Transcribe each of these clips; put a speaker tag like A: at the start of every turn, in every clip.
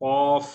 A: قاف,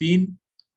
A: 3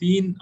A: 3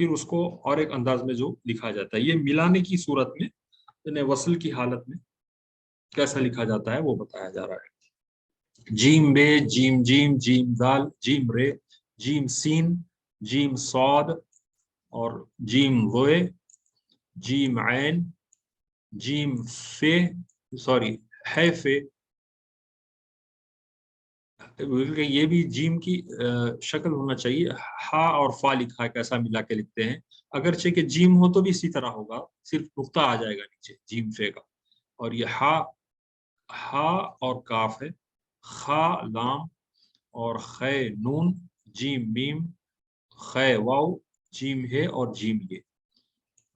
A: پھر اس کو اور ایک انداز میں جو لکھا جاتا ہے، یہ ملانے کی صورت میں یعنی وصل کی حالت میں کیسا لکھا جاتا ہے وہ بتایا جا رہا ہے۔ جیم بے، جیم جیم، جیم دال، جیم رے، جیم سین، جیم صاد اور جیم غوے، جیم عین، جیم فے، سوری ہے فے، یہ بھی جیم کی شکل ہونا چاہیے، ہا اور فا لکھا ہے کیسا ملا کے لکھتے ہیں، اگرچہ کہ جیم ہو تو بھی اسی طرح ہوگا، صرف نقطہ آ جائے گا نیچے جیم فے کا، اور یہ ہا اور کاف ہے، خا لام اور خے نون، جیم میم، خے واو، جیم ہے اور جیم یہ۔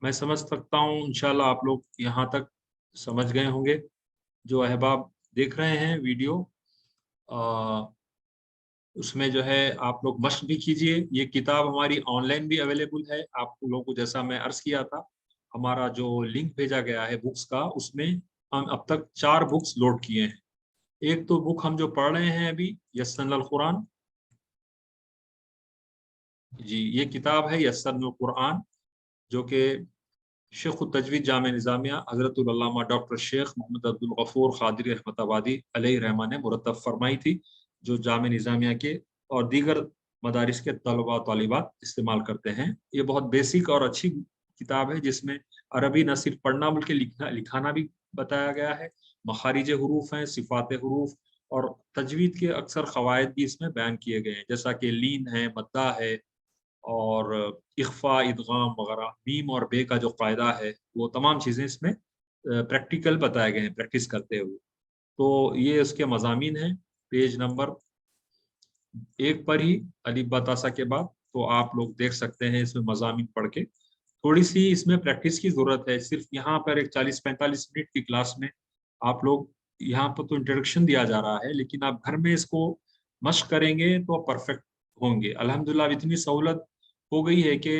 A: میں سمجھ سکتا ہوں انشاءاللہ آپ لوگ یہاں تک سمجھ گئے ہوں گے۔ جو احباب دیکھ رہے ہیں ویڈیو اس میں جو ہے آپ لوگ مشق بھی کیجئے۔ یہ کتاب ہماری آن لائن بھی اویلیبل ہے، آپ لوگوں کو جیسا میں عرض کیا تھا، ہمارا جو لنک بھیجا گیا ہے بکس کا، اس میں ہم اب تک 4 بکس لوڈ کیے ہیں۔ ایک تو بک ہم جو پڑھ رہے ہیں ابھی یسن القرآن، جی یہ کتاب ہے یسن القرآن، جو کہ شیخ التجوید جامع نظامیہ حضرت العلامہ ڈاکٹر شیخ محمد عبدالغفور قادری رحمۃ آبادی علیہ رحمہ نے مرتب فرمائی تھی، جو جامع نظامیہ کے اور دیگر مدارس کے طلباء طالبات استعمال کرتے ہیں۔ یہ بہت بیسک اور اچھی کتاب ہے، جس میں عربی نہ صرف پڑھنا بلکہ لکھانا بھی بتایا گیا ہے، مخارج حروف ہیں، صفات حروف اور تجوید کے اکثر قواعد بھی اس میں بیان کیے گئے ہیں، جیسا کہ لین ہے، مدہ ہے اور اخفاء، ادغام وغیرہ، میم اور بے کا جو قاعدہ ہے، وہ تمام چیزیں اس میں پریکٹیکل بتائے گئے ہیں پریکٹس کرتے ہوئے۔ تو یہ اس کے مضامین ہیں، پیج نمبر 1 پر ہی الف با تا سا کے بعد، تو آپ لوگ دیکھ سکتے ہیں اس میں مضامین پڑھ کے۔ تھوڑی سی اس میں پریکٹس کی ضرورت ہے، صرف یہاں پر ایک 40-45 منٹ کی کلاس میں آپ لوگ، یہاں پر تو انٹروڈکشن دیا جا رہا ہے، لیکن آپ گھر میں اس کو مشق کریں گے تو پرفیکٹ ہوں گے۔ الحمدللہ اب اتنی سہولت ہو گئی ہے کہ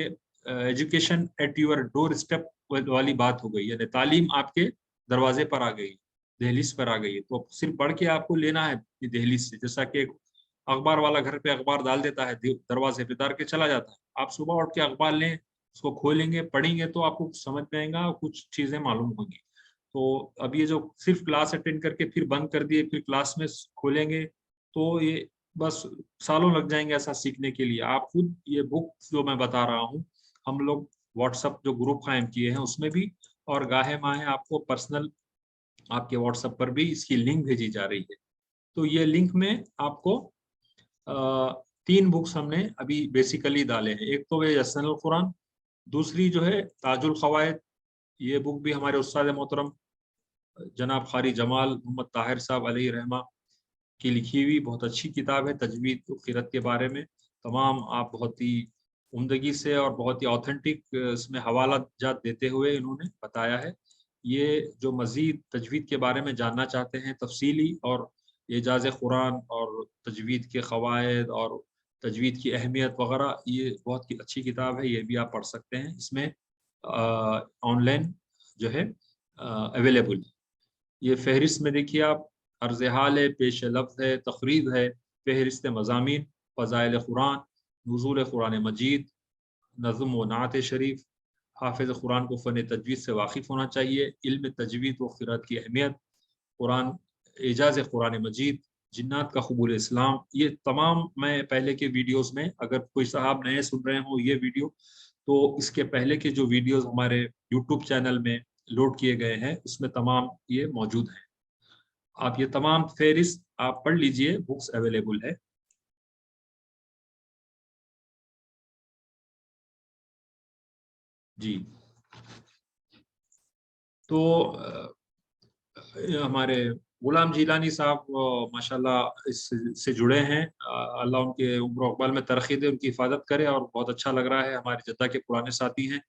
A: education at your doorstep والی بات ہو گئی، یعنی تعلیم آپ کے دروازے پر آ گئی، دہلیز پر آ گئی ہے، تو صرف پڑھ کے آپ کو لینا ہے دہلیز سے، جیسا کہ اخبار والا گھر پہ اخبار ڈال دیتا ہے، دروازے پہ ڈال کے چلا جاتا ہے، آپ صبح اٹھ کے اخبار لیں، اس کو کھولیں گے، پڑھیں گے تو آپ کو سمجھ میں آئے گا، کچھ چیزیں معلوم ہوں گی۔ تو اب یہ جو صرف کلاس اٹینڈ کر کے پھر بند کر دیے، پھر کلاس میں کھولیں گے تو یہ بس سالوں لگ جائیں گے ایسا سیکھنے کے لیے۔ آپ خود یہ بک جو میں بتا رہا ہوں، ہم لوگ واٹس ایپ جو گروپ قائم کیے ہیں اس میں بھی، اور گاہے ماہے آپ کو پرسنل آپ کے واٹس ایپ پر بھی اس کی لنک بھیجی جا رہی ہے۔ تو یہ لنک میں آپ کو 3 بکس ہم نے ابھی بیسیکلی ڈالے ہیں، ایک تو یہ یسن القرآن، دوسری جو ہے تاج القواعد، یہ بک بھی ہمارے استاد محترم جناب قاری جمال محمد طاہر صاحب علیہ رحمہ کی لکھی ہوئی بہت اچھی کتاب ہے، تجوید و قرأت کے بارے میں تمام آپ بہت ہی عمدگی سے اور بہت ہی آتھینٹک اس میں حوالہ جات دیتے ہوئے انہوں نے بتایا ہے۔ یہ جو مزید تجوید کے بارے میں جاننا چاہتے ہیں تفصیلی، اور اعجاز قرآن اور تجوید کے قواعد اور تجوید کی اہمیت وغیرہ، یہ بہت ہی اچھی کتاب ہے، یہ بھی آپ پڑھ سکتے ہیں، اس میں آن لائن جو ہے اویلیبل۔ یہ فہرست میں دیکھیے آپ، عرض حال ہے، پیش لفظ ہے، تقریب ہے، فہرست مضامین، فضائل قرآن، نزول قرآن مجید، نظم و نعت شریف، حافظ قرآن کو فن تجوید سے واقف ہونا چاہیے، علم تجوید و قرأت کی اہمیت، قرآن، اعجاز قرآن مجید، جنات کا قبول اسلام، یہ تمام میں پہلے کے ویڈیوز میں، اگر کوئی صاحب نئے سن رہے ہوں یہ ویڈیو، تو اس کے پہلے کے جو ویڈیوز ہمارے یوٹیوب چینل میں لوڈ کیے گئے ہیں اس میں تمام یہ موجود ہیں۔ آپ یہ تمام فہرست آپ پڑھ لیجئے، بکس اویلیبل ہے۔ جی تو ہمارے غلام جیلانی صاحب ماشاءاللہ اس سے جڑے ہیں، اللہ ان کے عمر و عقبال میں ترقی دے، ان کی حفاظت کرے، اور بہت اچھا لگ رہا ہے، ہمارے جدہ کے پرانے ساتھی ہیں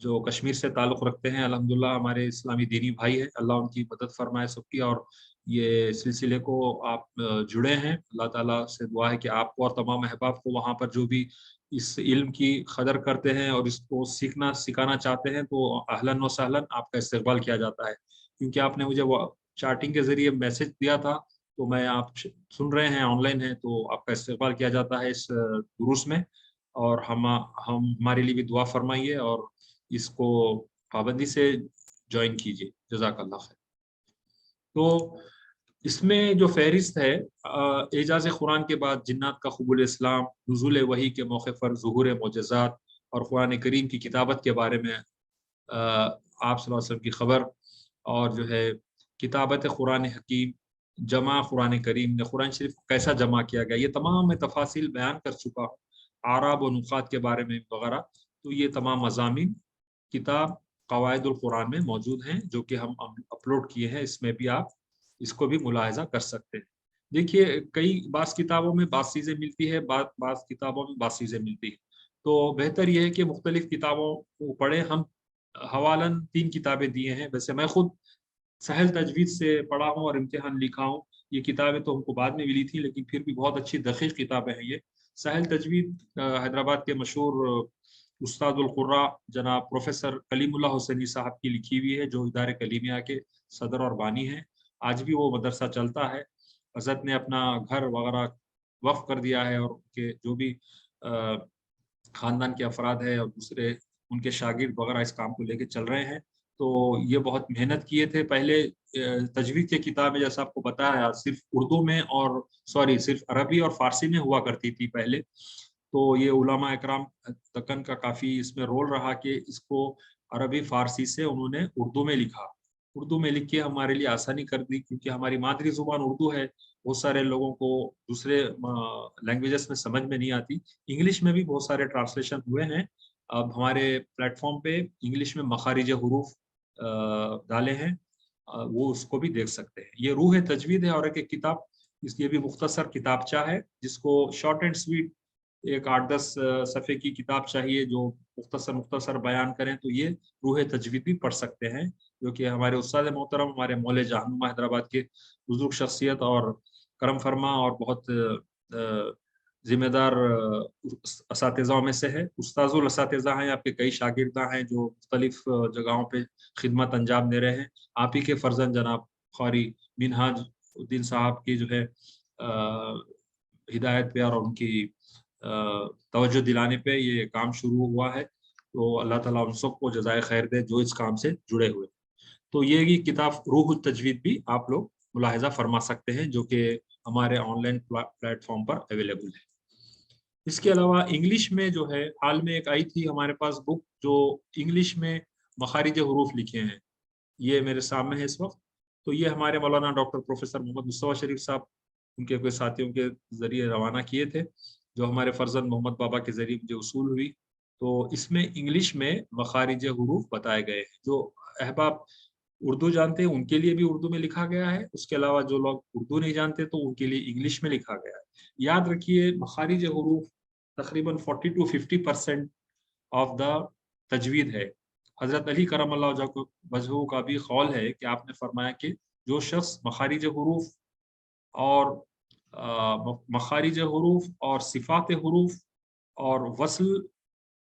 A: جو کشمیر سے تعلق رکھتے ہیں، الحمدللہ ہمارے اسلامی دینی بھائی ہیں، اللہ ان کی مدد فرمائے سب کی، اور یہ سلسلے کو آپ جڑے ہیں، اللہ تعالیٰ سے دعا ہے کہ آپ کو اور تمام احباب کو وہاں پر جو بھی اس علم کی قدر کرتے ہیں اور اس کو سیکھنا سکھانا چاہتے ہیں، تو اہلاً و سہلاً آپ کا استقبال کیا جاتا ہے، کیونکہ آپ نے مجھے چارٹنگ کے ذریعے میسج دیا تھا، تو میں آپ سن رہے ہیں آن لائن ہیں تو آپ کا استقبال کیا جاتا ہے اس دروس میں۔ اور ہمارے لیے بھی دعا فرمائیے اور اس کو پابندی سے جوائن کیجیے. جزاک اللہ خیر. تو اس میں جو فہرست ہے اعجاز قرآن کے بعد جنات کا قبول اسلام، نزول وحی کے موقع پر ظہور معجزات اور قرآن کریم کی کتابت کے بارے میں آپ صلی اللہ علیہ وسلم کی خبر، اور جو ہے کتابت قرآن حکیم، جمع قرآن کریم نے قرآن شریف کو کیسا جمع کیا گیا، یہ تمام میں تفاصیل بیان کر چکا ہوں، اعراب و نقاط کے بارے میں وغیرہ. تو یہ تمام مضامین کتاب قواعد القرآن میں موجود ہیں جو کہ ہم اپلوڈ کیے ہیں. اس میں بھی آپ اس کو بھی ملاحظہ کر سکتے ہیں. دیکھیے بعض کتابوں میں بعض چیزیں ملتی ہے، بعض کتابوں میں بعض چیزیں ملتی ہیں. تو بہتر یہ ہے کہ مختلف کتابوں کو پڑھیں. ہم حوالن 3 کتابیں دیے ہیں. ویسے میں خود سہل تجوید سے پڑھا ہوں اور امتحان لکھا ہوں. یہ کتابیں تو ہم کو بعد میں ملی تھی لیکن پھر بھی بہت اچھی دقیق کتابیں ہیں. یہ سہل تجوید حیدرآباد کے مشہور استاد القراء جناب پروفیسر کلیم اللہ حسینی صاحب کی لکھی ہوئی ہے، جو ادارے کلیمیہ کے صدر اور بانی ہیں. آج بھی وہ مدرسہ چلتا ہے. حضرت نے اپنا گھر وغیرہ وقف کر دیا ہے، اور ان کے جو بھی خاندان کے افراد ہیں اور دوسرے ان کے شاگرد وغیرہ اس کام کو لے کے چل رہے ہیں. تو یہ بہت محنت کیے تھے. پہلے تجوید کی کتابیں جیسا آپ کو بتایا صرف اردو میں اور صرف عربی اور فارسی میں ہوا کرتی تھی پہلے. تو یہ علماء اکرام دکن کا کافی اس میں رول رہا کہ اس کو عربی فارسی سے انہوں نے اردو میں لکھا. اردو میں لکھ کے ہمارے لیے آسانی کر دی، کیونکہ ہماری مادری زبان اردو ہے. بہت سارے لوگوں کو دوسرے لینگویجز میں سمجھ میں نہیں آتی. انگلش میں بھی بہت سارے ٹرانسلیشن ہوئے ہیں. اب ہمارے پلیٹ فارم پہ انگلش میں مخارج حروف ڈالے ہیں، وہ اس کو بھی دیکھ سکتے ہیں. یہ روح تجوید ہے. اور ایک کتاب اس لیے بھی مختصر کتابچہ ہے جس کو شارٹ اینڈ سویٹ ایک 8-10 صفحے کی کتاب چاہیے جو مختصر بیان کریں. تو یہ روح تجوید بھی پڑھ سکتے ہیں، جو کہ ہمارے استاد محترم ہمارے مولے جہنما حیدرآباد کے بزرگ شخصیت اور کرم فرما اور بہت ذمہ دار اساتذہ میں سے ہے. استاذ الاساتذہ ہیں، آپ کے کئی شاگردہ ہیں جو مختلف جگہوں پہ خدمت انجام دے رہے ہیں. آپ ہی کے فرزند جناب قاری منہاج الدین صاحب کی جو ہے ہدایت پہ اور ان کی توجہ دلانے پہ یہ کام شروع ہوا ہے. تو اللہ تعالیٰ ان سب کو جزائے خیر دے جو اس کام سے جڑے ہوئے. تو یہ کتاب روح التجوید بھی آپ لوگ ملاحظہ فرما سکتے ہیں، جو کہ ہمارے on line plate form per available ہے. اس کے علاوہ انگلش میں جو ہے حال میں ایک آئی تھی ہمارے پاس بک جو انگلش میں مخارج حروف لکھے ہیں. یہ میرے سامنے ہے اس وقت. تو یہ ہمارے مولانا ڈاکٹر پروفیسر محمد مصطفیٰ شریف صاحب ان کے کوئی ساتھیوں کے ذریعے روانہ کیے تھے، جو ہمارے فرزند محمد بابا کے ذریعے مجھے وصول ہوئی. تو اس میں انگلش میں مخارج حروف بتائے گئے ہیں. جو احباب اردو جانتے ہیں ان کے لیے بھی اردو میں لکھا گیا ہے. اس کے علاوہ جو لوگ اردو نہیں جانتے تو ان کے لیے انگلش میں لکھا گیا ہے. یاد رکھیے مخارج حروف تقریباً 40-50% آف دا تجوید ہے. حضرت علی کرم اللہ وجہہ کا بھی قول ہے کہ آپ نے فرمایا کہ جو شخص مخارج حروف اور صفات حروف اور وصل،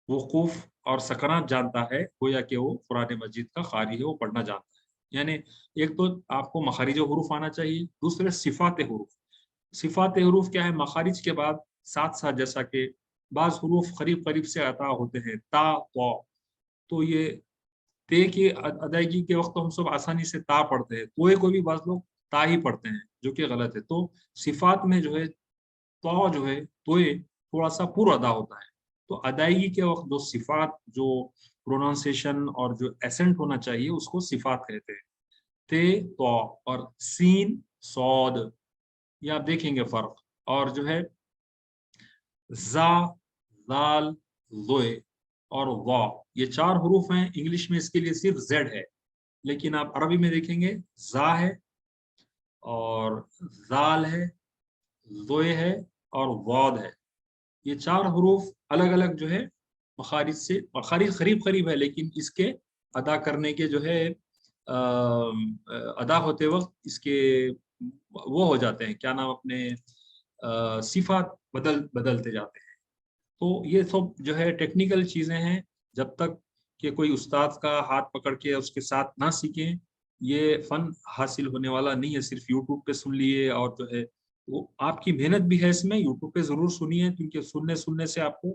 A: وقوف اور سکنات جانتا ہے، گویا کہ وہ قرآن مجید کا قاری ہے، وہ پڑھنا جانتا ہے. یعنی ایک تو آپ کو مخارج حروف آنا چاہیے، دوسرے صفات حروف. صفات حروف کیا ہے؟ مخارج کے بعد ساتھ ساتھ جیسا کہ بعض حروف قریب سے عطا ہوتے ہیں، تا تو یہ تے کی ادائیگی کے وقت ہم سب آسانی سے تا پڑھتے ہیں، توئے کو بھی بعض لوگ تا ہی پڑھتے ہیں جو کہ غلط ہے. تو صفات میں جو ہے تو جو ہے توئے تھوڑا سا پر ادا ہوتا ہے. تو ادائیگی کے وقت جو صفات، جو پروننسیشن اور جو ایسنٹ ہونا چاہیے اس کو صفات کہتے ہیں. تے تو اور سین صاد، یہ آپ دیکھیں گے فرق. اور جو ہے زا، ذال، ذوئے اور وا، یہ 4 حروف ہیں. انگلش میں اس کے لیے صرف زیڈ ہے، لیکن آپ عربی میں دیکھیں گے زا ہے اور ذال ہے، ذوئے ہے اور واد ہے. یہ 4 حروف الگ الگ جو ہے مخارج قریب ہے، لیکن اس کے ادا کرنے کے جو ہے ادا ہوتے وقت اس کے وہ ہو جاتے ہیں، کیا نام، اپنے صفات بدلتے جاتے ہیں. تو یہ سب جو ہے ٹیکنیکل چیزیں ہیں. جب تک کہ کوئی استاد کا ہاتھ پکڑ کے اس کے ساتھ نہ سیکھیں یہ فن حاصل ہونے والا نہیں ہے. صرف یوٹیوب پہ سن لیے اور جو ہے وہ آپ کی محنت بھی ہے اس میں. یوٹیوب پہ ضرور سنیے، کیونکہ سننے سے آپ کو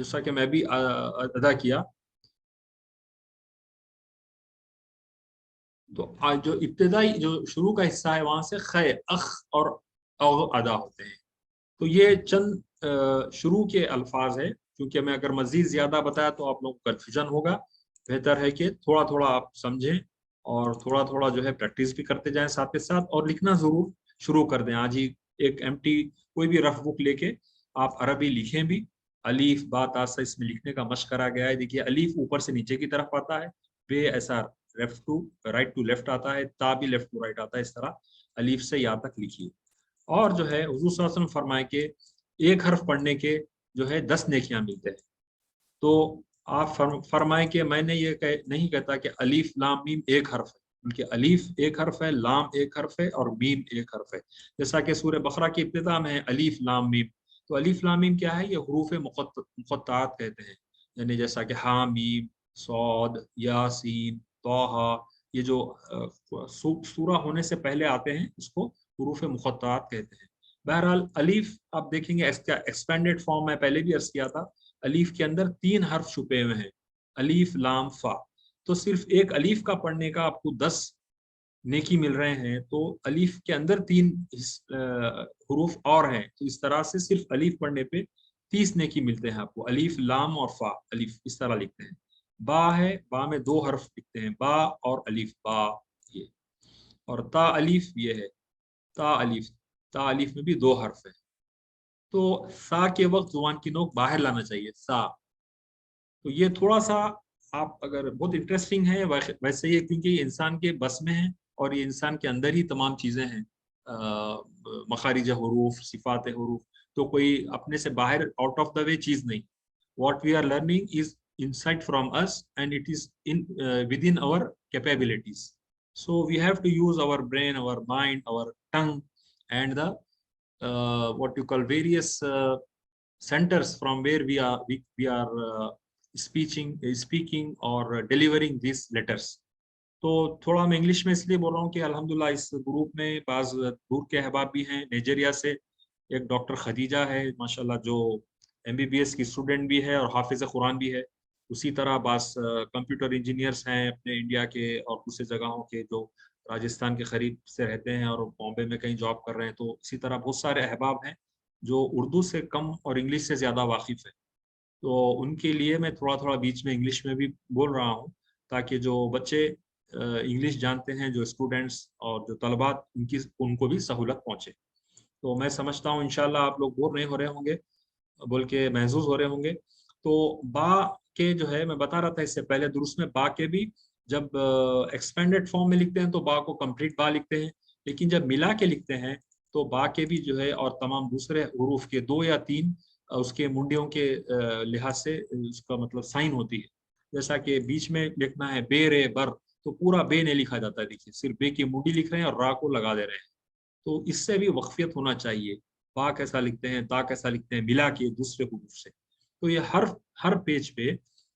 A: جیسا کہ میں بھی ادا کیا. تو جو ابتدائی جو شروع کا حصہ ہے وہاں سے خے اخ اور اغ ادا ہوتے ہیں. تو یہ چند شروع کے الفاظ ہیں، کیونکہ میں اگر مزید زیادہ بتایا تو آپ لوگوں کو کنفیوژن ہوگا. بہتر ہے کہ تھوڑا تھوڑا آپ سمجھیں اور تھوڑا تھوڑا جو ہے پریکٹس بھی کرتے جائیں ساتھ کے ساتھ، اور لکھنا ضرور شروع کر دیں. آج ہی ایک empty کوئی بھی رف بک لے کے آپ عربی لکھیں بھی. الف با تا سے اس میں لکھنے کا مشق کرا گیا ہے. دیکھیے الف اوپر سے نیچے کی طرف آتا ہے، بے ایسا left to right to left آتا ہے، تا بھی لیفٹ ٹو رائٹ آتا ہے. اس طرح الف سے یا تک لکھیے. اور جو ہے حضور صلی اللہ علیہ وسلم فرمائے کہ ایک حرف پڑھنے کے جو ہے 10 نیکیاں ملتے ہیں. تو آپ فرمائے کہ میں نے یہ نہیں کہتا کہ الف لام میم ایک حرف ہے، بلکہ الف ایک حرف ہے، لام ایک حرف ہے اور میم ایک حرف ہے. جیسا کہ سورہ بقرہ کی ابتدا میں ہے الف لام میم. تو الف لام میم کیا ہے؟ یہ حروف مقطعات کہتے ہیں. یعنی جیسا کہ ہا میم صاد یاسین طٰہٰ، یہ جو سورہ ہونے سے پہلے آتے ہیں اس کو حروف مقطعات کہتے ہیں. بہرحال الف آپ دیکھیں گے اس کا ایکسپینڈڈ فارم میں پہلے بھی عرض کیا تھا. الف کے اندر 3 حرف چھپے ہوئے ہیں، الف لام فا. تو صرف ایک الف کا پڑھنے کا آپ کو 10 نیکی مل رہے ہیں. تو الف کے اندر 3 حروف اور ہیں، تو اس طرح سے صرف الف پڑھنے پہ 30 نیکی ملتے ہیں آپ کو. الف لام اور فا، الف اس طرح لکھتے ہیں. با ہے، با میں 2 حرف لکھتے ہیں، با اور الف، با یہ. اور تا الف یہ ہے، تا الف، تا الف میں بھی 2 حرف ہیں. تو سا کے وقت زبان کی نوک باہر لانا چاہیے، سا. تو یہ تھوڑا سا آپ اگر بہت انٹرسٹنگ ہے ویسے یہ، کیونکہ یہ انسان کے بس میں ہے اور یہ انسان کے اندر ہی تمام چیزیں ہیں، مخارج حروف، صفات حروف. تو کوئی اپنے سے باہر آؤٹ آف دا وے چیز نہیں. What we are learning is inside from us and it is within our capabilities. So we have to use our brain, our mind, our tongue, and the what you call various centers from where we are speaking or delivering these letters. تو تھوڑا میں English میں اس لیے بول رہا ہوں کہ الحمدللہ اس گروپ میں بعض دور کے احباب بھی ہیں. نائجیریا سے ایک ڈاکٹر خدیجہ ہے ماشاءاللہ، جو MBBS کی اسٹوڈنٹ بھی ہے اور حافظ قرآن بھی ہے. اسی طرح بعض کمپیوٹر انجینئرس ہیں اپنے انڈیا کے اور دوسرے جگہوں کے، جو راجستھان کے قریب سے رہتے ہیں اور بامبے میں کہیں جاب کر رہے ہیں. تو اسی طرح بہت سارے احباب ہیں جو اردو سے کم اور انگلش سے زیادہ واقف ہیں. تو ان کے لیے میں تھوڑا تھوڑا بیچ میں انگلش میں بھی بول رہا ہوں، تاکہ جو بچے انگلش جانتے ہیں، جو اسٹوڈنٹس اور جو طلبات، ان کو بھی سہولت پہنچے. تو میں سمجھتا ہوں انشاءاللہ آپ لوگ بور نہیں ہو رہے ہوں گے، بول کے محظوظ ہو رہے ہوں گے. تو با کے جو ہے میں بتا رہا تھا اس سے پہلے درست میں، با کے بھی جب ایکسپینڈڈ فارم میں لکھتے ہیں تو با کو کمپلیٹ با لکھتے ہیں، لیکن جب ملا کے لکھتے ہیں تو با کے بھی جو ہے اور تمام دوسرے حروف کے 2 یا 3 اس کے منڈیوں کے لحاظ سے اس کا مطلب سائن ہوتی ہے. جیسا کہ بیچ میں لکھنا ہے بے رے بر، تو پورا بے نہیں لکھا جاتا ہے. دیکھیے صرف بے کی منڈی لکھ رہے ہیں اور را کو لگا دے رہے ہیں. تو اس سے بھی وقفیت ہونا چاہیے. با کیسا لکھتے ہیں، تا کیسا لکھتے ہیں ملا کے دوسرے حروف سے. تو یہ ہر پیج پہ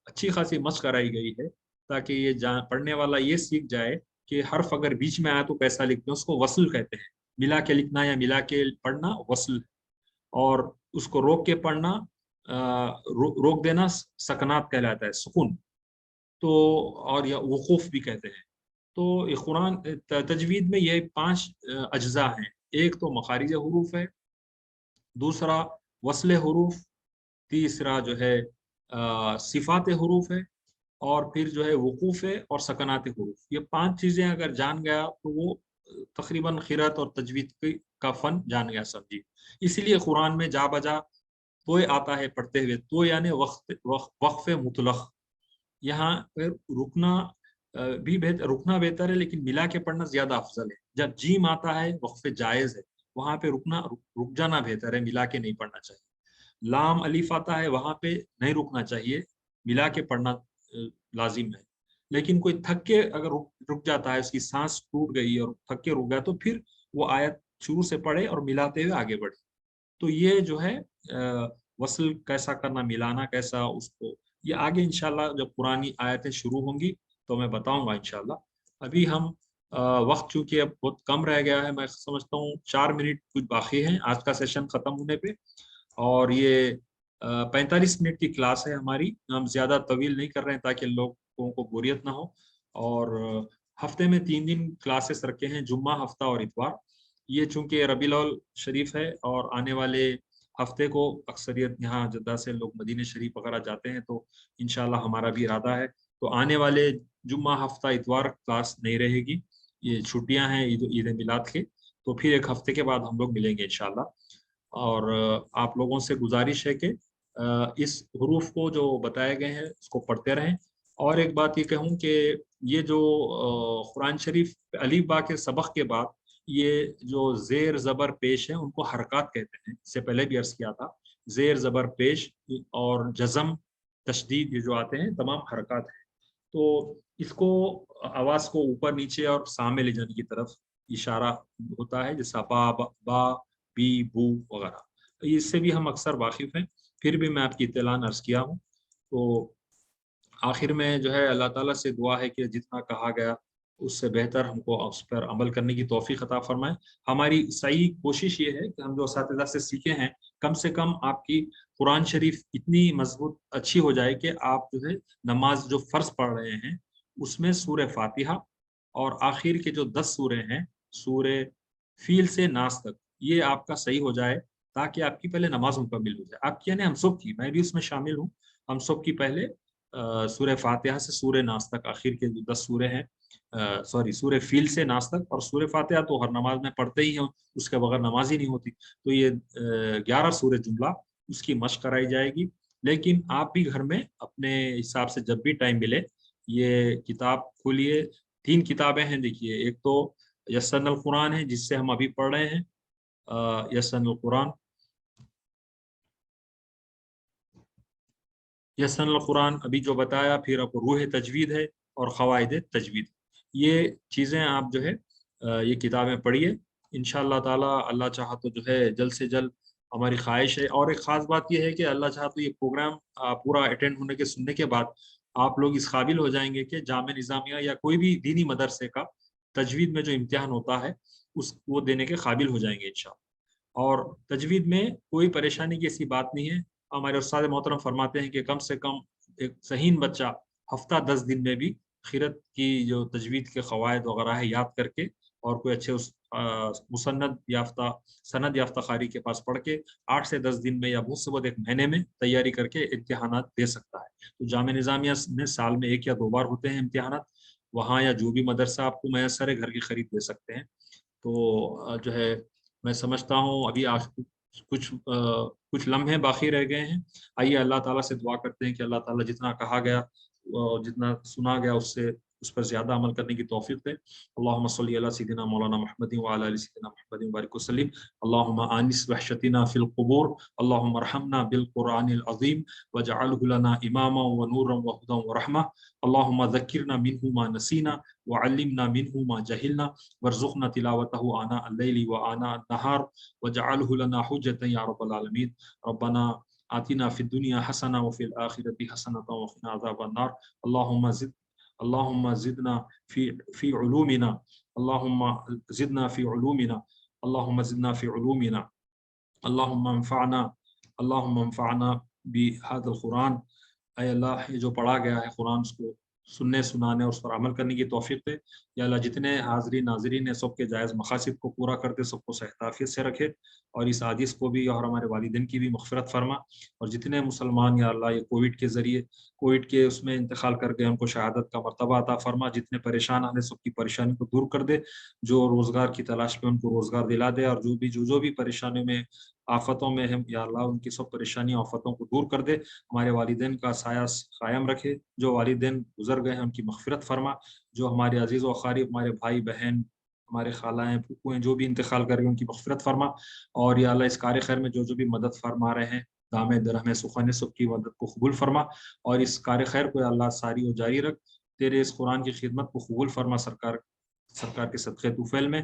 A: اچھی خاصی مشق کرائی گئی ہے، تاکہ یہ پڑھنے والا یہ سیکھ جائے کہ حرف اگر بیچ میں آیا تو کیسا لکھتے ہیں. اس کو وصل کہتے ہیں. ملا کے لکھنا یا ملا کے پڑھنا وصل ہے، اور اس کو روک کے پڑھنا، روک دینا سکنات کہلاتا ہے، سکون. تو اور یا وقوف بھی کہتے ہیں. تو قرآن تجوید میں یہ 5 اجزاء ہیں. ایک تو مخارج حروف ہے، دوسرا وصل حروف، تیسرا جو ہے صفات حروف ہے، اور پھر جو ہے وقوف ہے اور سکنات حروف. یہ 5 چیزیں اگر جان گیا تو وہ تقریباً قرأت اور تجوید کا فن جان گیا سمجھی. اسی لیے قرآن میں جا بجا تو آتا ہے پڑھتے ہوئے، تو یعنی وقف مطلق. یہاں پھر رکنا بہتر ہے، لیکن ملا کے پڑھنا زیادہ افضل ہے. جب جیم آتا ہے وقف جائز ہے، وہاں پہ رک جانا بہتر ہے، ملا کے نہیں پڑھنا چاہیے. لام الف آتا ہے، وہاں پہ نہیں رکنا چاہیے، ملا کے پڑھنا لازم ہے. لیکن کوئی تھک کے اگر رک جاتا ہے، اس کی سانس ٹوٹ گئی اور تھک کے رک گیا، تو پھر وہ آیت شروع سے پڑھے اور ملاتے ہوئے آگے بڑھے. تو یہ جو ہے وصل کیسا کرنا، ملانا کیسا، اس کو یہ آگے انشاءاللہ جب پرانی آیتیں شروع ہوں گی تو میں بتاؤں گا انشاءاللہ. ابھی ہم وقت چونکہ اب بہت کم رہ گیا ہے، میں سمجھتا ہوں 4 منٹ کچھ باقی ہیں آج کا سیشن ختم ہونے پہ. اور یہ 45 منٹ کی کلاس ہے ہماری، ہم زیادہ طویل نہیں کر رہے ہیں تاکہ لوگوں کو بوریت نہ ہو، اور ہفتے میں 3 دن کلاسز رکھے ہیں، جمعہ، ہفتہ اور اتوار۔ یہ چونکہ ربیع الاول شریف ہے اور آنے والے ہفتے کو اکثریت یہاں جدہ سے لوگ مدینہ شریف وغیرہ جاتے ہیں، تو انشاءاللہ ہمارا بھی ارادہ ہے تو آنے والے جمعہ، ہفتہ، اتوار کلاس نہیں رہے گی، یہ چھٹیاں ہیں عید میلاد کے، تو پھر ایک ہفتے کے بعد ہم لوگ ملیں گے انشاءاللہ۔ اور آپ لوگوں سے گزارش ہے کہ اس حروف کو جو بتائے گئے ہیں اس کو پڑھتے رہیں۔ اور ایک بات یہ کہوں کہ یہ جو قرآن شریف الف با کے سبق کے بعد یہ جو زیر زبر پیش ہیں ان کو حرکات کہتے ہیں، اس سے پہلے بھی عرض کیا تھا، زیر زبر پیش اور جزم، تشدید، یہ جو آتے ہیں تمام حرکات ہیں، تو اس کو آواز کو اوپر نیچے اور سامنے لے جانے کی طرف اشارہ ہوتا ہے، جیسا با با بی بو وغیرہ، اس سے بھی ہم اکثر واقف ہیں، پھر بھی میں آپ کی اطلاع عرض کیا ہوں۔ تو آخر میں جو ہے اللہ تعالیٰ سے دعا ہے کہ جتنا کہا گیا اس سے بہتر ہم کو اس پر عمل کرنے کی توفیق عطا فرمائے۔ ہماری صحیح کوشش یہ ہے کہ ہم جو اساتذہ سے سیکھے ہیں کم سے کم آپ کی قرآن شریف اتنی مضبوط اچھی ہو جائے کہ آپ جو ہے نماز جو فرض پڑھ رہے ہیں اس میں سورہ فاتحہ اور آخر کے جو 10 سورے ہیں، سورہ فیل سے ناس تک، یہ آپ کا صحیح ہو جائے تاکہ آپ کی پہلے نماز مکمل ہو جائے۔ آپ کی یعنی ہم سب کی، میں بھی اس میں شامل ہوں، ہم سب کی پہلے سورہ فاتحہ سے سورہ ناس تک آخر کے جو 10 سورے ہیں، سورہ فیل سے ناس تک، اور سورہ فاتحہ تو ہر نماز میں پڑھتے ہی ہیں، اس کے بغیر نماز ہی نہیں ہوتی، تو یہ 11 سورہ جملہ اس کی مشق کرائی جائے گی۔ لیکن آپ بھی گھر میں اپنے حساب سے جب بھی ٹائم ملے یہ کتاب کھولیے، 3 کتابیں ہیں دیکھیے، ایک تو یسن القرآن ہے جس سے ہم ابھی پڑھ رہے ہیں، یسن القرآن، یسن القرآن ابھی جو بتایا، پھر آپ روح تجوید ہے اور قواعد تجوید، یہ چیزیں آپ جو ہے یہ کتابیں پڑھیے انشاءاللہ تعالی۔ اللہ چاہا تو جو ہے جلد سے جلد، ہماری خواہش ہے۔ اور ایک خاص بات یہ ہے کہ اللہ چاہا تو یہ پروگرام پورا اٹینڈ ہونے کے سننے کے بعد آپ لوگ اس قابل ہو جائیں گے کہ جامعہ نظامیہ یا کوئی بھی دینی مدرسے کا تجوید میں جو امتحان ہوتا ہے وہ دینے کے قابل ہو جائیں گے انشاءاللہ۔ اور تجوید میں کوئی پریشانی کی ایسی بات نہیں ہے، ہمارے استاد محترم فرماتے ہیں کہ کم سے کم ایک ذہین بچہ ہفتہ 10 دن میں بھی خیرت کی جو تجوید کے قواعد وغیرہ ہے یاد کر کے، اور کوئی اچھے سند یافتہ قاری کے پاس پڑھ کے 8 سے 10 دن میں یا بہت سے بہت 1 مہینے میں تیاری کر کے امتحانات دے سکتا ہے۔ تو جامعہ نظامیہ میں سال میں 1 یا 2 بار ہوتے ہیں امتحانات، وہاں یا جو بھی مدرسہ آپ کو میسر ہے گھر کی خرید دے سکتے ہیں۔ تو جو ہے میں سمجھتا ہوں ابھی کچھ لمحے باقی رہ گئے ہیں، آئیے اللہ تعالیٰ سے دعا کرتے ہیں کہ اللہ تعالیٰ جتنا کہا گیا، جتنا سنا گیا اس پر زیادہ عمل کرنے کی توفیق دے۔ اللہم صلی علی سیدنا مولانا محمد وعلی آل سیدنا محمد وبارک وسلم۔ اللہم آنس وحشتنا فی القبور، اللہم ارحمنا بالقرآن العظیم واجعلہ لنا اماما ونورا وہدا ورحمہ، اللہم ذکرنا منہ ما نسینا وعلمنا منہ ما جہلنا وارزقنا تلاوتہ آناء اللیل وآناء النہار وجعلہ لنا حجتا یا رب العالمین۔ ربنا آتنا فی الدنیا حسنہ وفی الآخرۃ حسنۃ وقنا عذاب النار۔ اللہم زدنا فی علومنا، اللہم زدنا فی علومنا، اللہم زدنا فی علومنا، اللہم انفعنا بہذا القرآن۔ اے اللہ یہ جو پڑھا گیا ہے قرآن، اس کو سننے سنانے اور اس پر عمل کرنے کی توفیق دے یا اللہ۔ جتنے حاضرین ناظرین ہیں سب کے جائز مقاصد کو پورا کر دے، سب کو صحت عافیت سے رکھے، اور اس حدیث کو بھی اور ہمارے والدین کی بھی مغفرت فرما۔ اور جتنے مسلمان یا اللہ یہ کووڈ کے اس میں انتقال کر گئے ان کو شہادت کا مرتبہ عطا فرما۔ جتنے پریشان ہیں سب کی پریشانی کو دور کر دے، جو روزگار کی تلاش میں ان کو روزگار دلا دے، اور جو بھی پریشانیوں میں آفتوں میں ہیں یا اللہ ان کی سب پریشانیوں آفتوں کو دور کر دے۔ ہمارے والدین کا سایہ قائم رکھے، جو والدین گزر گئے ہیں ان کی مغفرت فرما، جو ہمارے عزیز و اقارب، ہمارے بھائی بہن، ہمارے خالائیں پھوپھو ہیں جو بھی انتقال کر گئے ان کی مغفرت فرما۔ اور یا اللہ اس کار خیر میں جو بھی مدد فرما رہے ہیں، دامِ درہم سخن سب کی مدد کو قبول فرما، اور اس کار خیر کو یا اللہ ساری و جاری رکھ، تیرے اس قرآن کی خدمت کو قبول فرما، سرکار کے صدقے طفیل میں۔